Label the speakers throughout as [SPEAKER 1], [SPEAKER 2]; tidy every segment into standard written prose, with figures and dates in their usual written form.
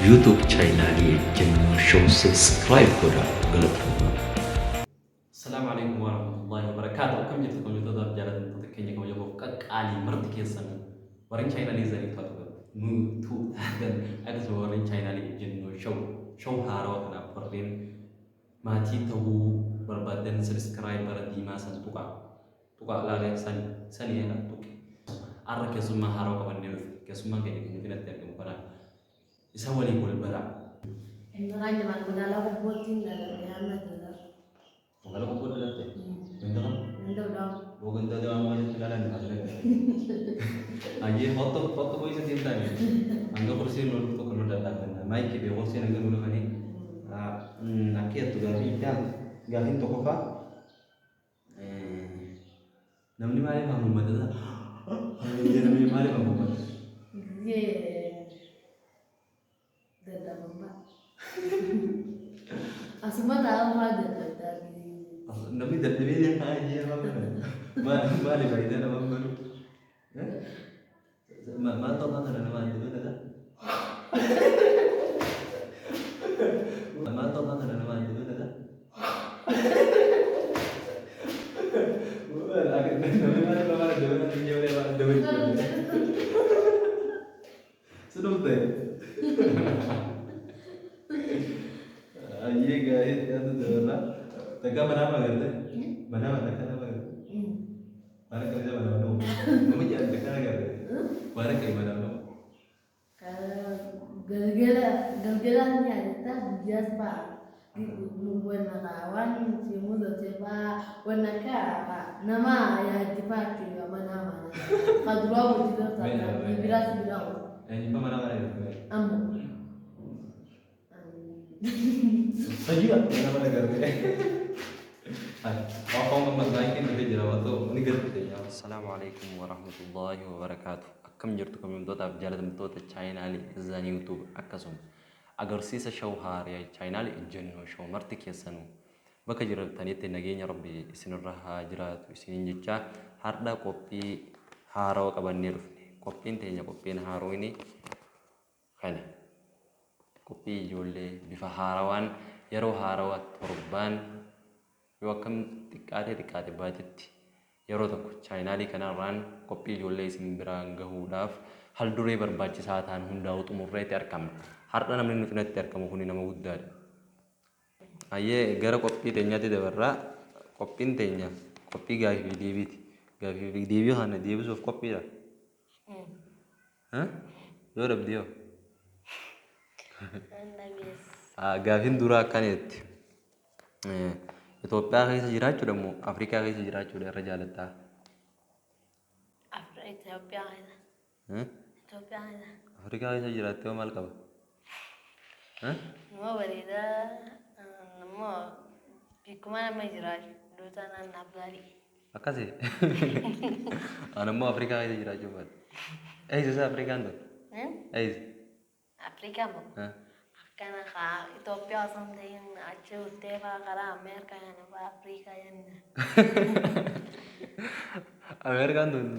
[SPEAKER 1] YouTube channel jennu show subscribe kora galatuma.
[SPEAKER 2] Assalamualaikum warahmatullahi wabarakatuh. Kam jirtu kam jirtu dar jalan untuk kenya kam jabo kali merti kesan. Warin China li zari fatu mu tu dan ada warin China li jennu show haro kana pardin mati tahu berbadan subscriber di masa tuka lare sani ya tuki. Arra kesuma haro kapan dia kesuma kayak gini tidak terkemu pada isa wali bol bara.
[SPEAKER 3] Enggak jangan mengalah kubutin dalam kiamat juga.
[SPEAKER 2] Kalau kau boleh nanti, beneran?
[SPEAKER 3] Enggak dong.
[SPEAKER 2] Bukan tadi orang macam kenalan macam ni. Aje foto kau isa cinta ni. Angga kursi nol tu kalau datang kan. Mai ke kursi angga nol ni. Akhir tu gafi kan. Gafi tu kau namni mari mamu mata. Dia namni mari mamu mata.
[SPEAKER 3] Ye. Dada mama. Asma tahu ada dada.
[SPEAKER 2] Namni dah dia aje apa mana. Mari bayi dah nama baru. Ma tahu kan nama itu dah. Ma tahu kan nama itu dah. Bukan, agak namni mari bawa dewan tinggal lewat dewan. Sudah betul. Aje guys, ya tu dah. Tengah mana gitu? Mana tengah apa gitu? Mana kerja mana dong? Kamu jangan tengah gitu. Mana kerja mana dong?
[SPEAKER 3] Kalau gel-gelannya kita bias pak. Di bubuan nakawan si muda coba warna nama ya dipakai nama. Kadua begitu tak dibilas bilang.
[SPEAKER 2] Ini mana gitu?
[SPEAKER 3] Ambo.
[SPEAKER 2] Saja mana gitu? Apa memperbaiki lebih jerawat tu? Ini gitu. Assalamualaikum warahmatullahi wabarakatuh. Akkam jirtu kam yomtoota jaallatamtoota chaayinaalii izaan yuutuub akkasuma agarsiisa shawhaar yaa chaayinaalii ejjennoo show marti keessanuu bakka jirtanitti nageenya rabbi isinirra haa jiraatu isiniin jecha hardha qophii haarawa qabannee dhufne qophiin teenya qophiin haaroo ini kana qophii ijoollee bifa haarawaan yeroo haarawaa torbaan yoo akkam xiqqaate baatetti yeroo tokko chaayinaalii kanarraan qophii ijoollee isin biraan gahuudhaaf hal duree barbaachisaa ta'an hundaa'u xumurreetti argamna. Har'a namni nuti natti argamu kun nama guddaadha. Ayyee gara qophii teenyaatti dabarraa qophiin teenya qophii gaafii fi deebiiti. Gaafii fi deebii kana deebisuuf qophiidha. Yoo dhabdee yoo? Gaafiin duraa akkanitti. Itoophiyaa keessa jiraachuudha moo Afrikaa keessa jiraachuudha irra jaalattaa?
[SPEAKER 3] Itoophiyaa keessa. Itoophiyaa keessa.
[SPEAKER 2] Afrikaa keessa jiraattee hoo maal qaba?
[SPEAKER 3] Nama bareedaa nama beekuma nama jiraatu duutaa naannaaf gaarii.
[SPEAKER 2] Akkasii? Ani immoo Afrikaa keessa jiraachuu baate. Eessa Afrikaan tun? Eessa?
[SPEAKER 3] Afrikaa moo? Kana Itoophiyaa osoo hin ta'in achi uttee fa'aa karaa Ameerikaa yana fa'aa Afrikaa jenna.
[SPEAKER 2] Ameerikaan tun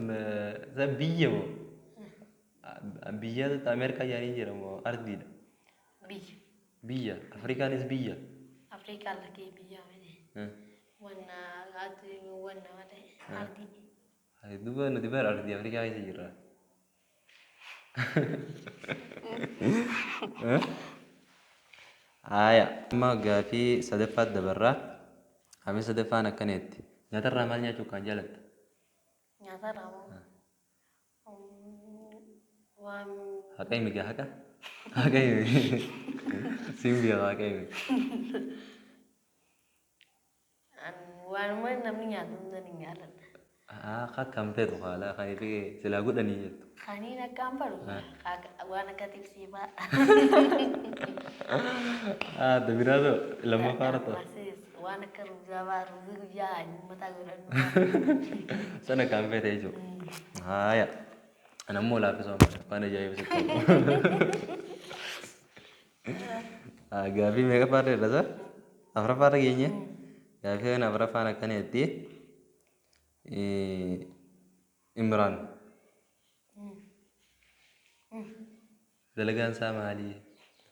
[SPEAKER 2] biyya moo? Biyya Ameerikaa jaanii jira moo ardiidha?
[SPEAKER 3] Biyya.
[SPEAKER 2] Biyya. Afrikaanis biyya.
[SPEAKER 3] Afrikaa lakkee biyya malee. Wanna ati wanna malee ardii.
[SPEAKER 2] Duuba nuti bara ardii Afrikaa keessa jirra. Aya, amma gaafii sadaffaat dabarraa. Gaafii sadaffaan akkanitti. Nyaatarraa maal nyaachuu kan jaalatta?
[SPEAKER 3] Nyaatarraa moo? Waan
[SPEAKER 2] Haqa himi gaa haqa? Haqa himi. Simbi haqa himi.
[SPEAKER 3] waanuma namni nyaatu hunda ni nyaaladha.
[SPEAKER 2] Akka kam ta'etu haala kan itti silaa godhanii jettu.
[SPEAKER 3] Kaniin akkaan baru waan akka tibsiifaa.
[SPEAKER 2] Dabiraatu lammaffaa irratti.
[SPEAKER 3] Waan akka ruzaa guyyaa mataa godhannu.
[SPEAKER 2] Sana kan fete jechuudha. Haaya. Anammoo laaffisoo waan ajaa'ibsiisu. Gaaffii meeqa faarra irra isaa? Afuraffaarra geenye? Gaaffii kana afuraffaan akkanitti Imraan. dalagaan isaa maali?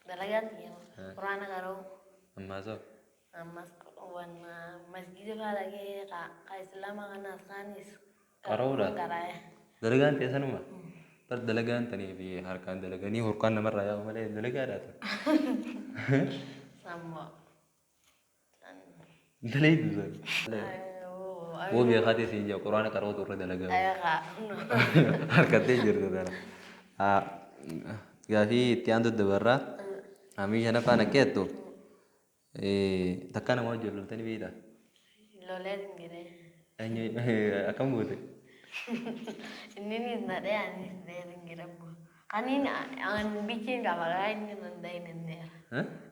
[SPEAKER 3] dalagaan dia Qur'aana qara'u
[SPEAKER 2] Ammaa soo
[SPEAKER 3] ammas wanna masjida faala ke ka islama kana sanis
[SPEAKER 2] qara'uudha.
[SPEAKER 3] qara'e
[SPEAKER 2] Dalagaan ta'e sanuma. Bar dalagaan tanii fi harkaan dalaganii hurkaan namarraa yaa'u malee dalagaadhaa ta'u.
[SPEAKER 3] sama
[SPEAKER 2] Dalagu sun. Wo beekatee siin jaa quraana qara'uutu irra dalagaa.
[SPEAKER 3] ayo kak
[SPEAKER 2] Harkattee jirtu tana. Gaafii itti aantu dabarraa. Amii shana faana keettu. Takka nama wajjin loltanii beektaa?
[SPEAKER 3] lolen gire
[SPEAKER 2] Akkam goote?
[SPEAKER 3] ini nih nade anis dari gire bu kan ini angan bikin kamera ini nandai nende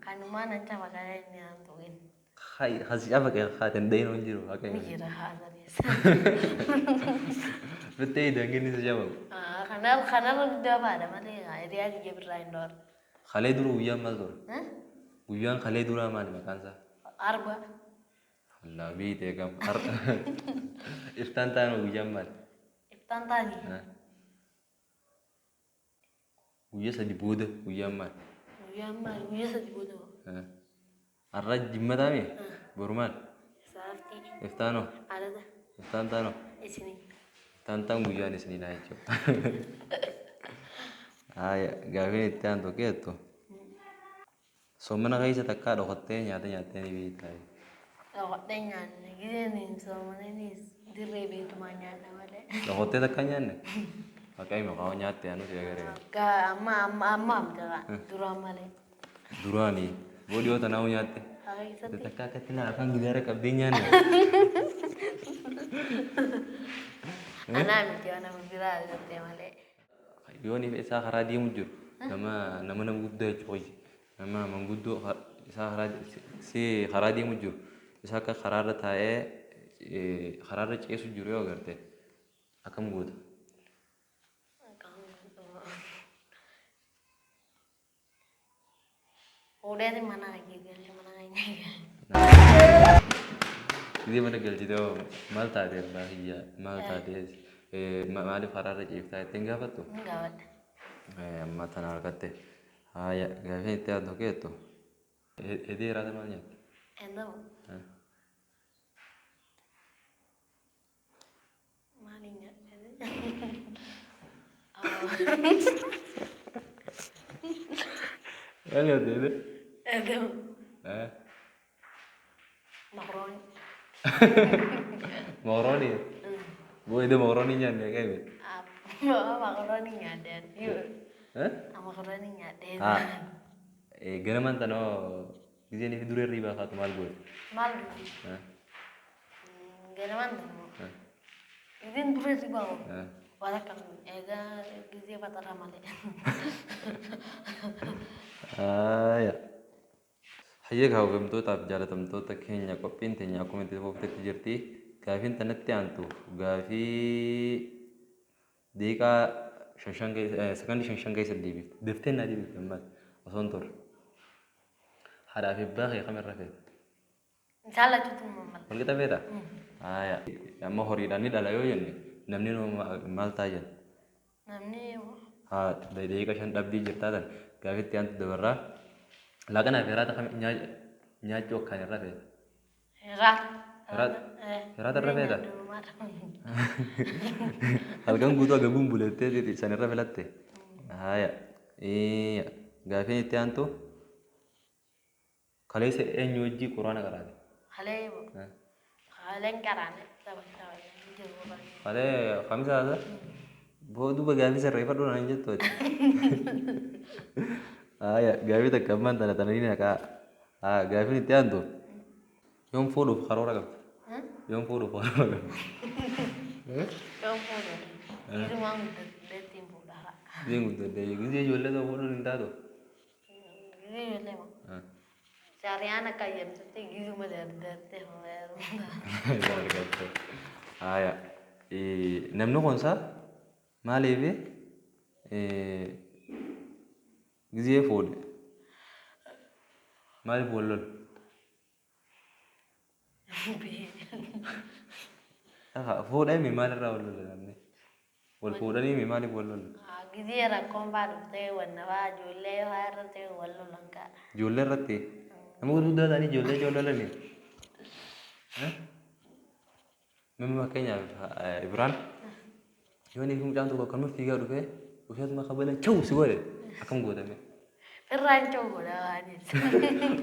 [SPEAKER 3] kan mana kamera ini antuin
[SPEAKER 2] Hai, hasi apa kayak haten dai non jiru akai.
[SPEAKER 3] mikir hazardnya
[SPEAKER 2] Betul dah gini saja bang.
[SPEAKER 3] karena lu udah pada mati ya dia aja berlain dor
[SPEAKER 2] Khalid dulu uyang mal dulu. Uyang Khalid dulu aman makan sa.
[SPEAKER 3] arba
[SPEAKER 2] Allah bi te kam. Iftantan uyang mal.
[SPEAKER 3] tantani
[SPEAKER 2] Uyang sa dibuda uyang mal.
[SPEAKER 3] uya mah uya sedih bodoh
[SPEAKER 2] Arraj jimmata mi burman.
[SPEAKER 3] safety
[SPEAKER 2] Iftano.
[SPEAKER 3] ada dah
[SPEAKER 2] Iftantano.
[SPEAKER 3] di sini
[SPEAKER 2] Tantang uyang di sini naik cok. Aya gavin itti aantu keettu. Sommana keessa takkaa dhokattee nyaata ni beektaa.
[SPEAKER 3] Dengan gini nih sama ini dire begitu banyak namanya.
[SPEAKER 2] Dhokattee takka nyaanne. Pakai maqaa nyaatte anu si agaree.
[SPEAKER 3] Ka amma jaga duramale.
[SPEAKER 2] Duraani boodiyoo tanaa nyaatte.
[SPEAKER 3] Hari satu.
[SPEAKER 2] Takka akkatti na afaan gidaara qabdee nyaanne.
[SPEAKER 3] Anak miti anak berbicara seperti male.
[SPEAKER 2] Yoon isaa karaa deemu jiru nama guddaa jechuudha. Nama manguddoo isaa karaa deemu jiru. Isa akka karaarra taa'ee karaarra ceesu jiru yoo agarte akkam goota.
[SPEAKER 3] Udah di mana lagi mana lagi.
[SPEAKER 2] Ini mana galchitee maal taatee baay'ee maal taatee maaliif karaarra ceeftaa ittiin gaafattu?
[SPEAKER 3] Enggak.
[SPEAKER 2] Amma tana harkatte haya gaafii itti aantu keettu hedee raata maal nyaatte?
[SPEAKER 3] Enak. Malingnya.
[SPEAKER 2] Maal nyaatte hedee?
[SPEAKER 3] Enak. Makroni.
[SPEAKER 2] Makaroni. Bu hedee makaroni nyaanne kaime.
[SPEAKER 3] Apa makroni ada. Yuk. Makroni ada.
[SPEAKER 2] Ganaman tanoo giseen ifi duree riibaa kaatu maal goote?
[SPEAKER 3] Mal gitu. Gak mana? Izin dulu sih bang. Walau kan, ega gizi patah ramai.
[SPEAKER 2] Ya. Hayya hawwamtootaaf jaalatamtoota keenya qophiin teenya akkuma itti fuftetti jirti. Gaafiin tanatti aantu gaafii deeqaa sekondii shan keessa deebifte. Deeftee naa deebifte ammas osoo hin turre. Haadhaa fi abbaa kee kamirra feete?
[SPEAKER 3] Salah cutu mamal.
[SPEAKER 2] Wal qixa feeta? Ya. Amma horiidhaan ni dhala yoo jenne namni maal ta'a jenna?
[SPEAKER 3] Namni
[SPEAKER 2] Deeqa shan dhabdii jirtaa tan gaafitti aantu dabarraa. Laaqanaa fi hiraata nyaachuu akkaan irra feete? Hiraata irra feeta? Halkan guutuu agabuun bulettee san irra filatte? Haya. Gaafiin itti aantu kaleessa eenyu wajjii quraana qaraate?
[SPEAKER 3] Halee karane.
[SPEAKER 2] Halee khamisa haasa? Booduba gaafii sirreeffadhu naan jettooti. Haya gaafii takka ammaan tana tananii naqaa. Gaafiin itti aantu yoom fuudhuuf karoora qabdi? Yoom fuudhuuf karoora qabdi?
[SPEAKER 3] Yoom fuudhuuf? Itu mang deetiin fuudhaa.
[SPEAKER 2] Deetiin guddadee gisee ijoollee ta'uu fuudhuun hin taatu?
[SPEAKER 3] Gisee ijoollee moo? Syariah anak kaya mesti gizi madarte
[SPEAKER 2] Haya. Namni kun saa maaliif gisee fuudhe? Maaliif wal lolu? Fuudhee maalirraa wal lola namni? Wal fuudhanii mi maaliif wal lolan?
[SPEAKER 3] Gizee rakkoon baa dhuftee wanna baa ijoollee waa irratti wal lolan kaa.
[SPEAKER 2] Ijoollee irratti nama gurguddaa ta'anii ijoollee lolanii. Mimma fakkeenyaaf Ibraan yoo inni mucaan tokko akkanuma fiigaa dhufee ofeetuma qabalan chau si godhe akkam gootame.
[SPEAKER 3] Irraan chau godha waanis.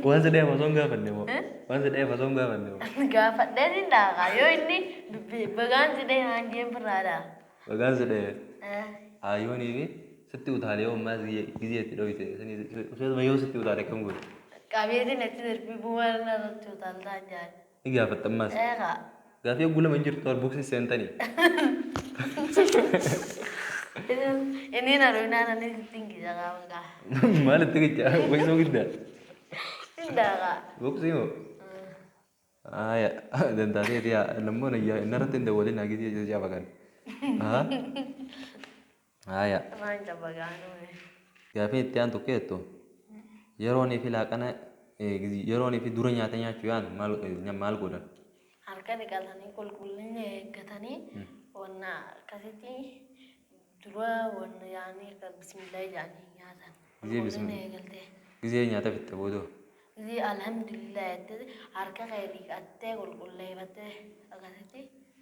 [SPEAKER 2] Waan sadii osoo hin gaafanne moo waan sadii osoo hin gaafanne moo.
[SPEAKER 3] Gaafadhee ni daakaa yoo inni bagaan sidhee haanjeen birraadha.
[SPEAKER 2] Bagaan sidhee ayyoonii fi sitti utaalee ammaas gizee itti dhohite ofeetuma yoo sitti utaale akkam godhe.
[SPEAKER 3] Qabeetiin itti darbii bu'uura irratti utaaltaa jaan.
[SPEAKER 2] Ni gaafatta ammaas. Gaafii gula manjir tor buksi sentani.
[SPEAKER 3] Ini naruh nana ni tinggi jaga enggak.
[SPEAKER 2] Mana tinggi jaga? Buksi mau kita?
[SPEAKER 3] Tidak kak.
[SPEAKER 2] Buksi mau? Ya, dan tadi dia lembu nih ya, naratin dah boleh lagi dia siapa kan? Ya.
[SPEAKER 3] Mana coba kan?
[SPEAKER 2] Gaafii tiang tu ke tu? Yeroni filakana, yeroni fi duranya tanya cuan mal godan.
[SPEAKER 3] Harga digatanii qulqullinni eeggatanii wanna akkasitti dura wanna yaanii akka bismillah jedhanii nyaatan. Qulqullinni eegaltee.
[SPEAKER 2] Gizee nyaata fitte boodoo.
[SPEAKER 3] Gizee alhamdulillah jettee harka kee dhiqattee qulqulleeffattee akkasitti.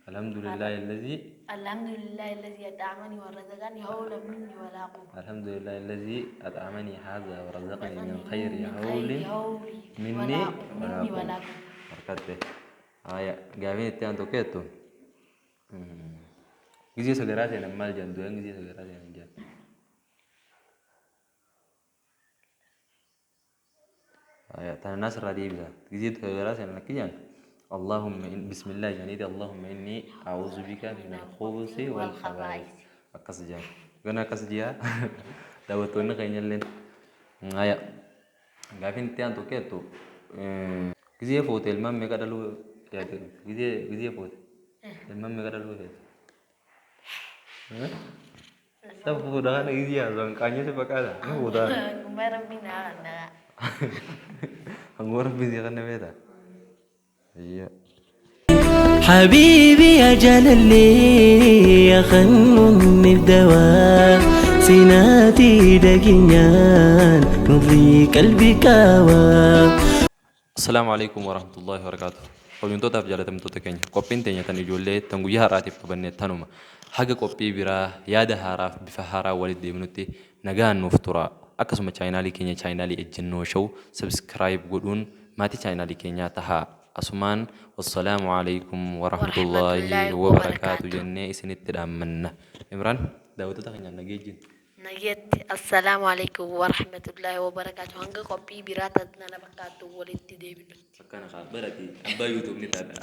[SPEAKER 2] Alhamdulillah illazii.
[SPEAKER 3] Alhamdulillah illazii at'amanii wa razaqanii hawla minni wa laa quwwata.
[SPEAKER 2] Alhamdulillah illazii at'amanii haadha wa razaqanii min khayri hawli minni wa laa quwwata. Harkatte. Ya, gaafii itti aantu keettu gizee sagaraa seenan maal jedhan du'an gizee sagaraa seenan jedhan. Tana nasirraa deebisa gizee sagaraa seenan akki jedhan Allahumma bismillah jedhaniiti Allahumma inni a'uuzu bika min al-khubusi wal khabaa'is akkas jedhan. Gana akkas ji'a daawwattoonni keenya illeen. Gaafiin itti aantu keettu gizee footee ilmaan meeqa dhaluu gizee footee ilmaan meeqa dhaluu feete? Saya fuudhaa gizee haasawaan qaanyee si fakkaata ni fuudhaa.
[SPEAKER 3] Gumbaa rabbiin haa kannagaa.
[SPEAKER 2] Hangoo rabbiin si kanna beeta.
[SPEAKER 4] حبيبي أجل اللي يخلوني بدواء سيناتي دقيان نضي قلبي كوا.
[SPEAKER 2] السلام عليكم ورحمة الله وبركاته. Hojjettoota fi jaalatamtoota keenya qophiin teenya tan ijoollee tan guyyaa har'aatiif qabanne tanuma haga qophii biraa yaada haaraaf bifa haaraa walitti deebinutti nagaan nuuf tura akkasuma chaayinaalii keenya chaayinaalii ejjennoo show subscribe godhuun maatii chaayinaalii keenyaa tahaa asumaan wassalaamu alaikum warahmatullaahi wabarakaatu jennee isinitti dhaammanna. Imraan daawwattoota keenyaan nageejjiin.
[SPEAKER 3] Nageetti assalaamualaikum warahmatullahi wabarakatuh. Hanga kopi birata nala bakatu walitti deebinu.
[SPEAKER 2] Akkana kaa barati abbaa yuutuub ni taadha.